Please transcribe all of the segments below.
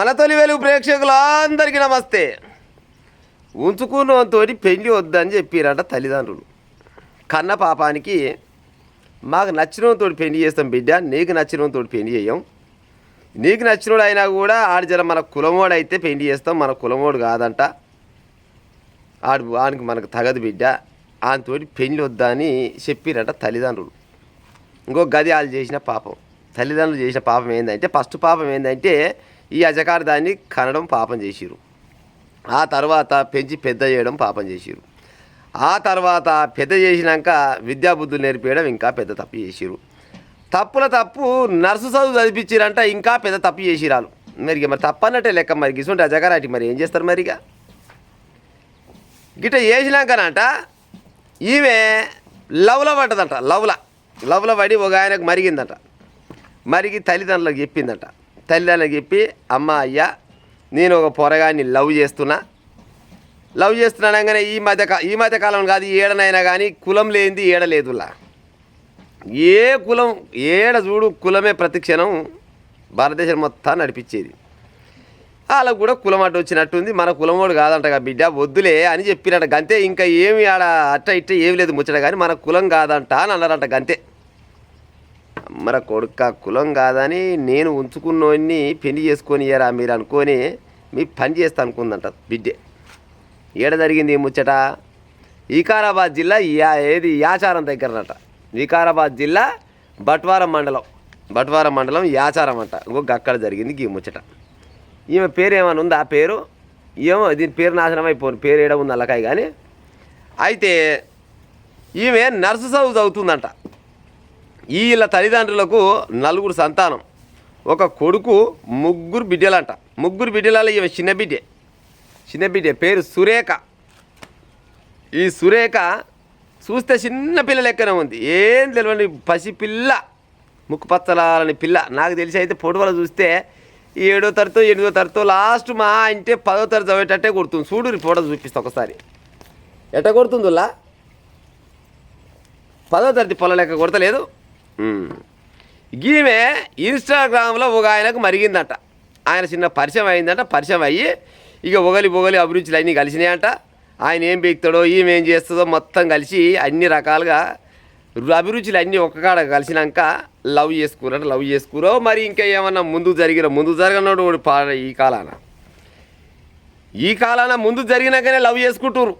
మన తొలి వెలుగు ప్రేక్షకులందరికీ నమస్తే. ఉంచుకున్నతో పెళ్ళి వద్దని చెప్పిరట తల్లిదండ్రులు. కన్న పాపానికి మాకు నచ్చినతో పెళ్లి చేస్తాం బిడ్డ, నీకు నచ్చినతో పెళ్లి చేయం. నీకు నచ్చినోడు అయినా కూడా ఆడి మన కులమోడు అయితే పెళ్లి చేస్తాం, మన కులమోడు కాదంట, ఆడికి మనకు తగదు బిడ్డ, ఆయనతోటి పెళ్ళి వద్దని చెప్పిరట తల్లిదండ్రులు. ఇంకో గది వాళ్ళు చేసిన పాపం. తల్లిదండ్రులు చేసిన పాపం ఏంటంటే, ఫస్ట్ పాపం ఏంటంటే ఈ అజకారు దాన్ని కనడం పాపం చేసిరు. ఆ తర్వాత పెంచి పెద్ద చేయడం పాపం చేసిరు. ఆ తర్వాత పెద్ద చేసినాక విద్యాబుద్ధులు నేర్పించడం ఇంకా పెద్ద తప్పు చేసిరు. తప్పు నర్సు చదువు చదివించారంట, ఇంకా పెద్ద తప్పు చేసిరాలు. మరి తప్పన్నట్టే లెక్క. మరి గిసుంటే అజకారాటి మరి ఏం చేస్తారు? మరిగా గిట్ట చేసినాకనంట ఈమె లవ్లో పడ్డదంట. లవ్లో పడి ఒక ఆయనకు మరిగిందంట. మరిగి తల్లిదండ్రులకు చెప్పిందంట. తల్లిదండ్రులకు చెప్పి, అమ్మ అయ్యా నేను ఒక పొరగాన్ని లవ్ చేస్తున్నానగానే ఈ మధ్య కాలం కాదు, ఏడనైనా కానీ కులం లేనిది ఏడలేదులా. ఏ కులం ఏడ చూడు కులమే ప్రతిక్షణం భారతదేశం మొత్తం నడిపించేది. వాళ్ళకు కూడా కులం అడ్డు వచ్చినట్టుంది, మన కులమోడు కాదంటగా బిడ్డ, వద్దులే అని చెప్పినట్ట గంతే. ఇంకా ఏమి ఆడ అట్ట ఇట్ట ఏమి లేదు ముచ్చట, కానీ మన కులం కాదంట అని అన్నారంట గంతే. మన కొడుక కులం కాదని నేను ఉంచుకున్నోన్ని పెళ్లి చేసుకొని ఇయరా మీరు అనుకొని మీ పని చేస్తా అనుకుందంట బిడ్డే. ఏడ జరిగింది ఈ ముచ్చట? వికారాబాద్ జిల్లా యాచారం దగ్గరనట. వికారాబాద్ జిల్లా బట్వారం మండలం యాచారం అంట. ఇంకొక అక్కడ జరిగింది ఈ ముచ్చట. ఈమె పేరు ఏమైనా ఉంది? ఆ పేరు ఏమో, దీని పేరు నాశనం అయిపోను, పేరు ఏడ ఉంది అల్లకాయ. కానీ అయితే ఈమె నర్సు చదువుతుందంట. వీళ్ళ తల్లిదండ్రులకు 4 సంతానం, ఒక కొడుకు, 3 బిడ్డలంట. 3 బిడ్డలలో ఈమె చిన్న బిడ్డే పేరు సురేఖ. ఈ సురేఖ చూస్తే చిన్న పిల్ల లెక్కనే ఉంది, ఏం తెలియని పసిపిల్ల, ముక్కు పచ్చలాలని పిల్ల. నాకు తెలిసి అయితే ఫోటోలో చూస్తే 7వ తరగతో 8వ తరగతో లాస్ట్ మా అంటే 10వ తరగతి చదివేటట్టే కొడుతుంది. చూడు ఫోటో చూపిస్తా ఒకసారి, ఎట్ట కొడుతుందిలా. 10వ తరగతి పొల లెక్క కొడతలేదు. ఈమె ఇన్స్టాగ్రామ్లో ఒక ఆయనకు మరిగిందంట. ఆయన చిన్న పరిచయం అయిందంట. పరిచయం అయ్యి ఇక ఒగలి అభిరుచులు అన్నీ కలిసినాయంట. ఆయన ఏం బీక్తాడో ఈమె ఏం చేస్తుందో మొత్తం కలిసి అన్ని రకాలుగా అభిరుచులు అన్నీ ఒక్కకాడ కలిసినాక లవ్ చేసుకురో మరి ఇంకా ఏమన్నా ముందు జరగనోడు ఈ కాలాన ముందు జరిగినాకనే లవ్ చేసుకుంటారు.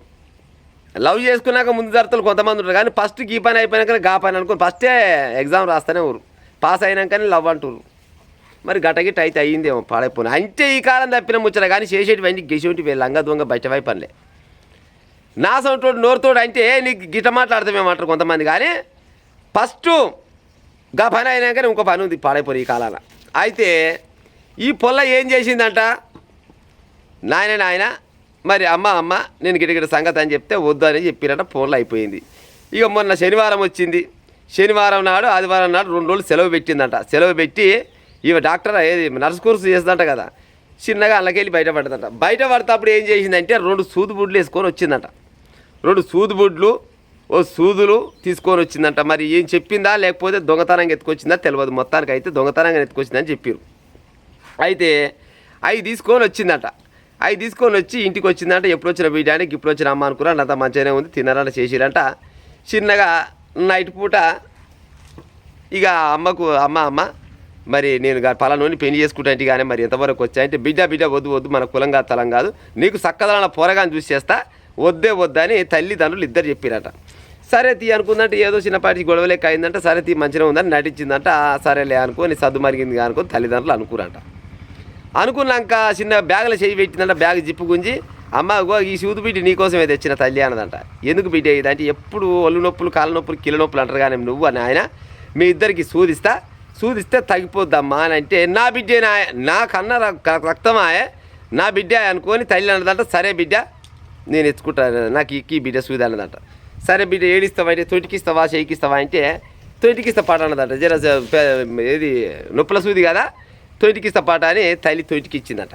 లవ్ చేసుకున్నాక ముందు జరుగుతారు కొంతమంది ఉంటారు. కానీ ఫస్ట్ ఈ పని అయిపోయినాకనే గా పని అనుకుని ఫస్టే ఎగ్జామ్ రాస్తేనే ఊరు పాస్ అయినాకనే లవ్ అంటారు. మరి గటగిట్ట అయితే అయ్యిందేమో పాడైపోయినా. అంటే ఈ కాలం తప్పిన ముచ్చట, కానీ చేసేటివన్నీ గెసేటివి లంగా దొంగ బయటవై పనిలే. నా సొంతోడు నోరుతోడు అంటే నీకు గిట్ట మాట్లాడతామేమంటారు కొంతమంది. కానీ ఫస్ట్ గా పని అయినాకనే ఇంకో పని ఉంది పాడైపోయి ఈ కాలాన. అయితే ఈ పొల్ల ఏం చేసిందంట, నాయన మరి అమ్మ నేను గిటగిట సంగతి అని చెప్తే వద్దు అని చెప్పినట్ట. ఫోన్లో అయిపోయింది. ఇక మొన్న శనివారం వచ్చింది. శనివారం నాడు ఆదివారం నాడు 2 రోజులు సెలవు పెట్టిందంట. సెలవు పెట్టి ఈమె డాక్టర్ నర్స్ కోర్సు చేస్తుందంట కదా, చిన్నగా అల్లకెళ్ళి బయటపడుతుందంట. బయటపడినప్పుడు ఏం చేసిందంటే 2 సూదుబుడ్లు వేసుకొని వచ్చిందంట. 2 సూదుబుడ్లు సూదులు తీసుకొని వచ్చిందంట. మరి ఏం చెప్పిందా లేకపోతే దొంగతనంగా ఎత్తుకొచ్చిందా తెలియదు. మొత్తానికి అయితే దొంగతనంగా ఎత్తుకొచ్చిందని చెప్పారు. అయితే అవి తీసుకొని వచ్చిందంట. అవి తీసుకొని వచ్చి ఇంటికి వచ్చిందంట. ఎప్పుడు వచ్చిన బిడ్డ అంటే ఇప్పుడు వచ్చిన అమ్మ అనుకున్నా, అంత మంచిగానే ఉంది, తిన్నారంట, చేసిరంట. చిన్నగా నైట్ పూట ఇక అమ్మకు అమ్మ మరి నేను పలానోని పెళ్లి చేసుకుంటాంటి, కానీ మరి ఎంతవరకు వచ్చాయంటే బిడ్డ వద్దు మన కులం కాదు తలం కాదు, నీకు సక్కదన పోరగాని చూసి చేస్తా, వద్దని తల్లిదండ్రులు ఇద్దరు చెప్పిరట. సరే తీ అనుకుందంటే ఏదో చిన్నపాటి గొడవలేక అయిందంట. సరే తీ మంచిగా ఉందని నటించిందంట. సరేలే అనుకొని సర్దు మరిగింది అనుకొని తల్లిదండ్రులు అనుకురంట. అనుకున్నాక చిన్న బ్యాగులో చేయి పెట్టిందంట. బ్యాగ్ జిప్పు గుంజి, అమ్మ ఈ సూదు బిడ్డ నీకోసమే తెచ్చిన తల్లి అన్నదంట. ఎందుకు బిడ్డ ఇదంటే, ఎప్పుడు ఒళ్ళు నొప్పులు కాళ్ళ నొప్పులు కిలో నొప్పులు అంటారు, కానీ నువ్వు అని ఆయన మీ ఇద్దరికి సూదిస్తే తగ్గిపోద్దమ్మా అని అంటే, నా బిడ్డే నా కన్న రక్తమాయే నా బిడ్డ అనుకొని తల్లి అన్నదంట. సరే బిడ్డ నేను ఎత్తుకుంటాను, నాకు ఈ బిడ్డ సూది అన్నదంట. సరే బిడ్డ ఏడిస్తావా అంటే, తొంటికిస్తావా చేయికిస్తావా అంటే తొంటికిస్తా పాట అన్నదంట. జర ఏది నొప్పుల సూది కదా, తొంటికిస్తా పాట అని తల్లి తొంటికి ఇచ్చిందట.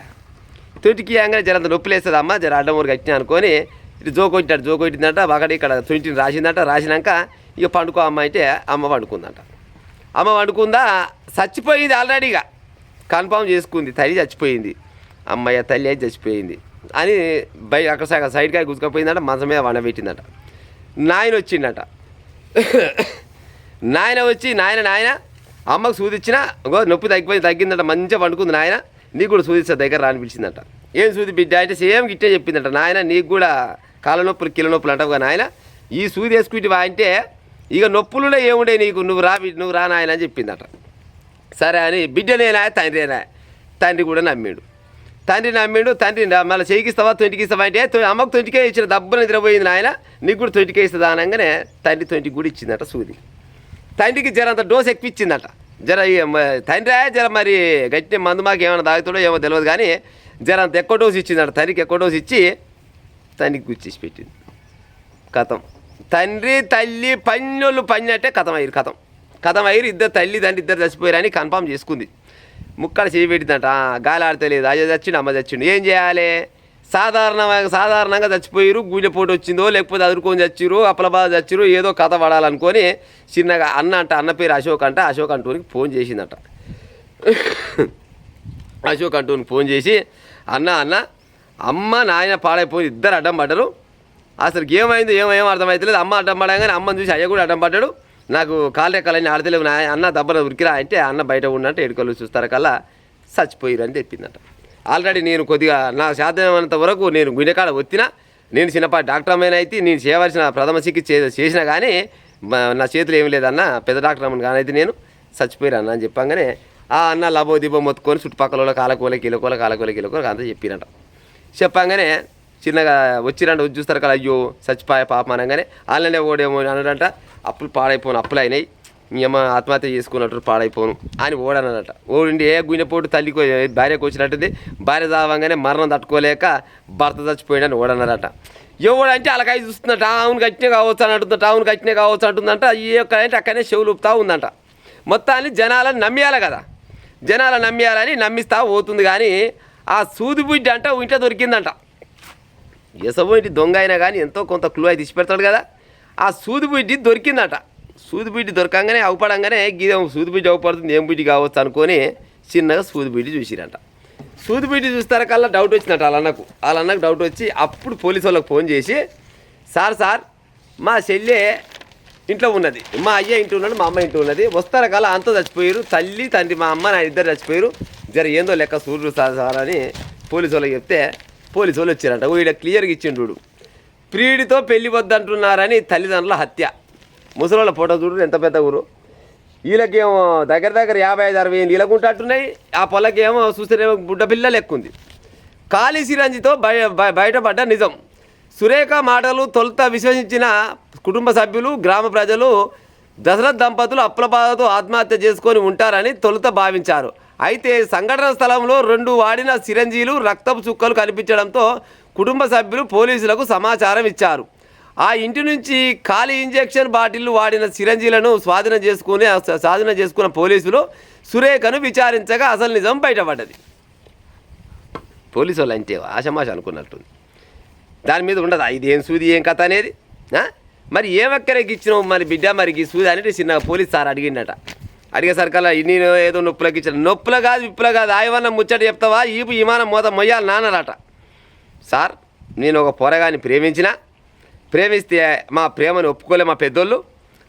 తొంటికి ఇవ్వగానే జరంత నొప్పులు వేస్తుంది అమ్మ, జర అడ్డం ఊరికి వచ్చినా అనుకొని ఇటు జోకొట్టిందంట. అక్కడ ఇక్కడ తొంటిని రాసిందంట. రాసినాక ఇక పండుకో అమ్మ అంటే అమ్మ పండుకుందంట. అమ్మ వండుకుందా, చచ్చిపోయింది ఆల్రెడీగా, కన్ఫామ్ చేసుకుంది, తల్లి చచ్చిపోయింది. అమ్మయ్య తల్లి అయితే చచ్చిపోయింది అని అక్కడ సైడ్కి గుచ్చుకపోయిందట, మంచం మీద వండబెట్టిందట. నాయన వచ్చిండట. నాయన వచ్చి నాయన అమ్మకు సూదిచ్చినా నొప్పి తగ్గిందట, మంచిగా పండుకుంది. నాయన నీకు కూడా సూదిస్తా దగ్గర రాని పిలిచిందట. ఏం సూది బిడ్డ అంటే సేమ్ గిట్టే చెప్పిందట. నాయన నీకు కూడా కాళ్ళ నొప్పులు కిలో నొప్పులు అంటావు నాయన, ఈ సూది వేసుకుంటా అంటే ఇక నొప్పులునే ఏముండే నీకు, నువ్వు రా నాయన అని చెప్పిందట. సరే అని బిడ్డనేనా తండ్రి కూడా నమ్మిండు. తండ్రి మళ్ళీ చేయికిస్తావా 20కి ఇస్తావా అంటే అమ్మకు 20కే ఇచ్చిన దబ్బున నిద్రపోయింది. నాయన నీకు కూడా 20కే ఇస్తుందా అనగానే తండ్రి 20కి కూడా ఇచ్చిందట సూది. తండ్రికి జరంత డోస్ ఎక్కిచ్చిందట. జర మరి గట్టి మందు మాకు ఏమైనా తాగుతాడో ఏమో తెలియదు కానీ జరంత ఎక్కువ డోస్ ఇచ్చిందట. తండ్రికి ఎక్కువ డోస్ ఇచ్చి తండ్రికి గుచ్చేసి పెట్టింది. కథం. తండ్రి తల్లి పన్నోళ్ళు పన్నట్టే కథం అయ్యారు. ఇద్దరు తల్లి తండ్రి ఇద్దరు చచ్చిపోయారని కన్ఫామ్ చేసుకుంది. ముక్కడ చేయి పెట్టిందట. గాలి ఆడతలేదు, అయ్య చచ్చిండు అమ్మ చచ్చిండు. ఏం చేయాలి? సాధారణంగా చచ్చిపోయారు, గుండెపోటు వచ్చిందో లేకపోతే అదురుకొని చచ్చిరు, అప్పలబాధ చచ్చిరు, ఏదో కథ పడాలనుకొని చిన్నగా అన్న పేరు అశోక్ అంటూనికి ఫోన్ చేసిందట. అశోక్ అంటూనికి ఫోన్ చేసి అమ్మ నాయన పాడైపోయి ఇద్దరు అడ్డం పడ్డరు, అసలు ఏమైందో ఏమేమో అర్థమవుతలేదు. అమ్మ అడ్డం పడగానే అమ్మని చూసి అయ్య కూడా అడ్డం పడ్డాడు, నాకు కాలు రెక్కలన్నీ ఆడతలేవు అన్న దబ్బన ఉరికిరా అంటే అన్న బయట ఉన్నట్టు ఎడుకలు చూస్తారు కల్లా చచ్చిపోయారు అని చెప్పిందట. ఆల్రెడీ నేను కొద్దిగా నా సాధ్యమైనంత వరకు నేను గుండెకాడ వచ్చినా, నేను చిన్నపాటి డాక్టర్ అమ్మాయిన అయితే నేను చేయవలసిన ప్రథమ చికిత్స చేసినా కానీ నా చేతులు ఏమి లేదన్న, పెద్ద డాక్టర్ అమ్మని కానీ అయితే నేను చచ్చిపోయారు అన్న అని చెప్పంగానే ఆ అన్న లబో దిబో మొత్తుకొని చుట్టుపక్కల కాలకూల కిలోకోల అంతా చెప్పినట. చెప్పంగానే చిన్నగా వచ్చిరంట, చూస్తారు కదా అయ్యో చచ్చిపోయా పాపం అనగానే వాళ్ళనే ఓడేమో అన్నాడంట. అప్పులు పాడైపోను, అప్పులు అయినాయి, మీ అమ్మ ఆత్మహత్య చేసుకున్నట్టు పాడైపోను అని ఓడనట. ఓడిండి గుండెపోటు తల్లికి భార్యకు వచ్చినట్టుంది. భార్య చావంగానే మరణం తట్టుకోలేక భర్త చచ్చిపోయాడని ఓడన్నారట. ఎవడంటే అలాగై చూస్తుందట. అవును గట్టినే కావచ్చు అని అంటుందంట. ఈ యొక్కడంటే అక్కడనే చెవులు ఊపుతా ఉందంట. మొత్తాన్ని జనాలను నమ్మేయాలి కదా, జనాలను నమ్మేయాలని నమ్మిస్తా పోతుంది. కానీ ఆ సూదిబుడ్డి అంట ఇంట్లో దొరికిందంట. ఎసబోయింటి దొంగ అయినా కానీ ఎంతో కొంత క్లూ అయితే తీసి పెడతాడు కదా. ఆ సూదిబుడ్డి దొరికిందట. సూదిబిడ్డి దొరకంగానే అవపడంగానే గీదే సూదిబిడ్డి అవపడుతుంది, ఏం బిడ్డి కావచ్చు అనుకొని చిన్నగా సూదిబిడ్డి చూసిరంట. సూదిబిడ్డి చూస్తారా కల్లా డౌట్ వచ్చినట్టు వాళ్ళన్నకు డౌట్ వచ్చి అప్పుడు పోలీసు వాళ్ళకి ఫోన్ చేసి, సార్ మా చెల్లె ఇంట్లో ఉన్నది, మా అయ్య ఇంట్లో ఉన్నాడు, మా అమ్మ ఇంట్లో ఉన్నది, వస్తారా కల్లా అంతా చచ్చిపోయారు, తల్లి తండ్రి మా అమ్మ నా ఇద్దరు చచ్చిపోయారు, జర ఏందో లెక్క సూర్యుడు సార్ అని పోలీసు వాళ్ళకి చెప్తే పోలీసు వాళ్ళు వచ్చారంట. వీడ క్లియర్గా ఇచ్చిండు, ప్రియుడితో పెళ్లి వద్దంటున్నారని తల్లిదండ్రుల హత్య. ముసలోళ్ళ ఫోటో చూడు ఎంత పెద్ద ఊరు. వీళ్ళకేమో దగ్గర 55-60 ఏళ్ళు వీళ్ళకుంటట్టున్నాయి. ఆ పొలకేమో చూస్తేనేమో బుడ్డ పిల్ల లెక్కుంది. ఖాళీ సిరంజితో బయటపడ్డ నిజం. సురేఖ మాటలు తొలుత విశ్వసించిన కుటుంబ సభ్యులు, గ్రామ ప్రజలు దశరథ్ దంపతులు అప్లబాధతో ఆత్మహత్య చేసుకొని ఉంటారని తొలుత భావించారు. అయితే సంఘటన స్థలంలో 2 వాడిన సిరంజీలు, రక్తపు చుక్కలు కనిపించడంతో కుటుంబ సభ్యులు పోలీసులకు సమాచారం ఇచ్చారు. ఆ ఇంటి నుంచి ఖాళీ ఇంజెక్షన్ బాటిళ్లు వాడిన సిరంజీలను స్వాధీనం చేసుకున్న పోలీసులు సురేఖను విచారించగా అసలు నిజం బయటపడ్డది. పోలీసు వాళ్ళు అంటే ఆషమాష అనుకున్నట్టుంది. దాని మీద ఉండదా ఇదేం సూది ఏం కథ అనేది. మరి ఏమక్కరికి ఇచ్చినావు మరి బిడ్డ మరి ఈ సూది అనేది చిన్న పోలీస్ సార్ అడిగిండట. అడిగేసరికల్లా నేను ఏదో నొప్పులకి ఇచ్చాను. నొప్పులు కాదు విప్పులు కాదు, ఆయవన్న ముచ్చట చెప్తావా, ఈపు విమానం మోత మొయ్యాలి నాన్నరట. సార్ నేను ఒక పొరగాని ప్రేమిస్తే మా ప్రేమను ఒప్పుకోలే మా పెద్దోళ్ళు,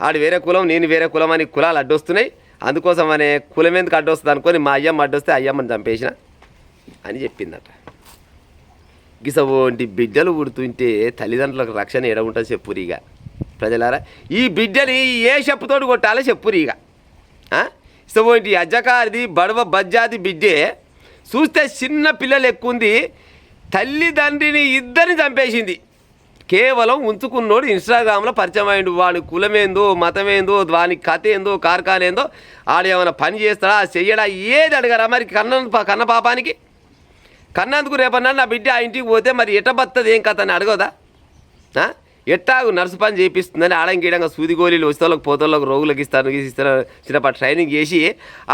ఆడు వేరే కులం నేను వేరే కులం అని కులాలు అడ్డొస్తున్నాయి, అందుకోసం అనే కులం ఎందుకు అడ్డొస్తుంది అనుకొని మా అయ్యమ్మ అడ్డొస్తే అయ్యమ్మని చంపేసిన అని చెప్పిందట. గిసవంటి బిడ్డలు పుడుతుంటే తల్లిదండ్రులకు రక్షణ ఎడ ఉంటుంది చెప్పురీగా ప్రజలారా. ఈ బిడ్డని ఏ చెప్పుతోటి కొట్టాలో చెప్పురీగా. ఇసవంటి అజ్జకారిది బడవ బజ్జాది బిడ్డే చూస్తే చిన్న పిల్లలు ఎక్కుంది, తల్లిదండ్రిని ఇద్దరిని చంపేసింది. కేవలం ఉంచుకున్నోడు ఇన్స్టాగ్రామ్లో పరిచయం అయ్యిండు. వాడి కులమేందో మతమేందో వాని కథ ఏందో కార్ఖానేందో ఆడేమైనా పని చేస్తాడా చెయ్యడా ఏది అడగరా మరి కన్న పాపానికి. కన్నందుకు రేపన్నా నా బిడ్డ ఆ ఇంటికి పోతే మరి ఎట్ట బతుంది ఏం కథ అని అడగదా. ఎట్టాగు నర్సు పని చేపిస్తుందని ఆడంగీడంగా సూదిగోళీలు వస్తోళ్ళకి పోతోళ్ళకి రోగులకు ఇస్తారు చిన్నపాటి ట్రైనింగ్ చేసి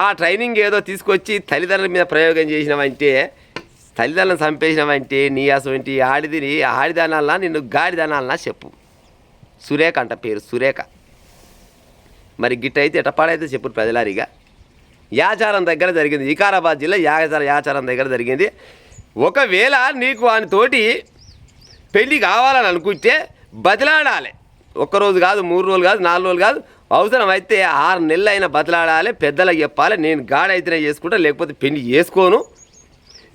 ఆ ట్రైనింగ్ ఏదో తీసుకొచ్చి తల్లిదండ్రుల మీద ప్రయోగం చేసినామంటే, తల్లిదండ్రులను చంపేసినామంటే నీ అసలు ఆడిదనాలన్నా నిన్ను గాడిదనాలన్నా చెప్పు. సురేఖ అంట పేరు, సురేఖ. మరి గిట్ట అయితే ఎటపాడైతే చెప్పు ప్రజలారిగా. యాచారం దగ్గర జరిగింది, వికారాబాద్ జిల్లా యాచారం దగ్గర జరిగింది. ఒకవేళ నీకు తోటి పెళ్ళి కావాలని అనుకుంటే బతిలాడాలి. ఒక్కరోజు కాదు, 3 రోజులు కాదు, 4 రోజులు కాదు, అవసరం అయితే 6 నెలలు అయినా బతిలాడాలి. పెద్దలకు చెప్పాలి, నేను గాడైతేనే చేసుకుంటా, లేకపోతే పెళ్లి చేసుకోను.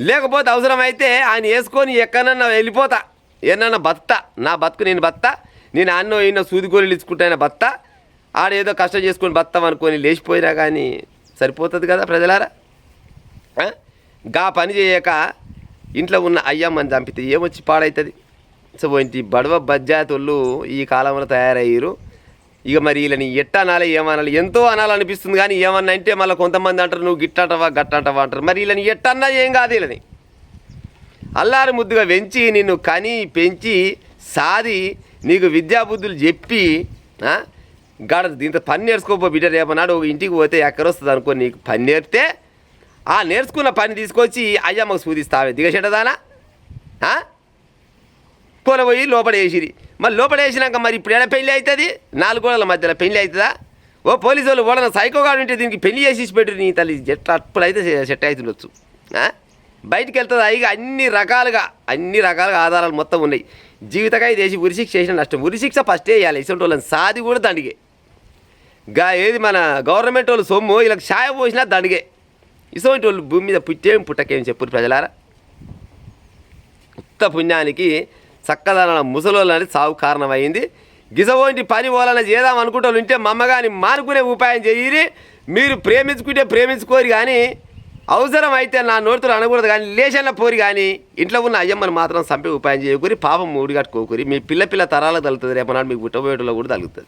లేకపోతే అవసరమైతే ఆయన వేసుకొని ఎక్కడన్నా వెళ్ళిపోతా, ఏమన్నా బత్తా, నా బతుకు నేను బత్తా, నేను అన్నో ఎన్నో సూదికోలు ఇచ్చుకుంటా బత్తా, ఆడేదో కష్టం చేసుకొని బత్తాం అనుకొని లేచిపోయినా కానీ సరిపోతుంది కదా ప్రజలారా. గా పని చేయక ఇంట్లో ఉన్న అయ్యమ్మని చంపితే ఏమొచ్చి పాడవుతుంది. సో ఇంటి బడవ బజ్జాతోళ్ళు ఈ కాలంలో తయారయ్యారు. ఇక మరి వీళ్ళని ఎట్టనాలి ఏమనాలి, ఎంతో అనాలనిపిస్తుంది. కానీ ఏమన్నా అంటే మళ్ళీ కొంతమంది అంటారు నువ్వు గిట్టంటవా గట్టంటవా అంటారు. మరి వీళ్ళని ఎట్టన్నా ఏం కాదు. వీళ్ళని అల్లారి ముద్దుగా పెంచి నిన్ను కని పెంచి సాది నీకు విద్యాబుద్ధులు చెప్పి దీంతో పని నేర్చుకోపో బిడ్డ, రేపనాడు ఇంటికి పోతే ఎక్కడొస్తుంది అనుకో, నీకు పని నేర్పితే ఆ నేర్చుకున్న పని తీసుకొచ్చి అయ్యమ్మకు సూదిస్తావే దిగచెట్టదానా. పోయి లోపడేసిరి, మరి లోపడేసినాక మరి ఇప్పుడు ఏడా పెళ్ళి అవుతుంది? 4 గోడల మధ్యలో పెళ్ళి అవుతుందా? ఓ పోలీసు వాళ్ళు ఓడన సైకోగాడు ఉంటే దీనికి పెళ్లి చేసి పెట్టు నీ తల్లి జట్టు అప్పుడైతే సెట్ అవుతుండొచ్చు. బయటికి వెళ్తుంది. ఇక అన్ని రకాలుగా ఆధారాలు మొత్తం ఉన్నాయి. జీవితకాయ దేశి ఉరిశిక్ష చేసిన నష్టం. ఉరిశిక్ష ఫస్టే వేయాలి. ఇటువంటి వాళ్ళని సాది కూడా దండిగే. ఏది మన గవర్నమెంట్ వాళ్ళు సొమ్ము వీళ్ళకి ఛాయ పోసినా దండిగే. ఇటువంటి వాళ్ళు భూమి మీద పుట్టకేం చెప్పు ప్రజలారా. ఉత్త పుణ్యానికి చక్కదన ముసలోళ్ళు అనేది సాగు కారణమైంది. గిసవంటి పని పోలని చేద్దాం అనుకుంటే ఉంటే మమ్మగాని మానుకునే ఉపాయం చేయి. మీరు ప్రేమించుకుంటే ప్రేమించుకోరు, కానీ అవసరం అయితే నా నోటితో అనకూడదు. కానీ లేచన్న పోరి, కానీ ఇంట్లో ఉన్న అయ్యమ్మని మాత్రం చంపే ఉపాయం చేయకూరి, పాపం మూడి కట్టుకోకూరి. మీ పిల్ల తరాలకు తగులుతుంది, రేపనాడు మీకు పుట్టబోయేటలో కూడా తగులుతుంది.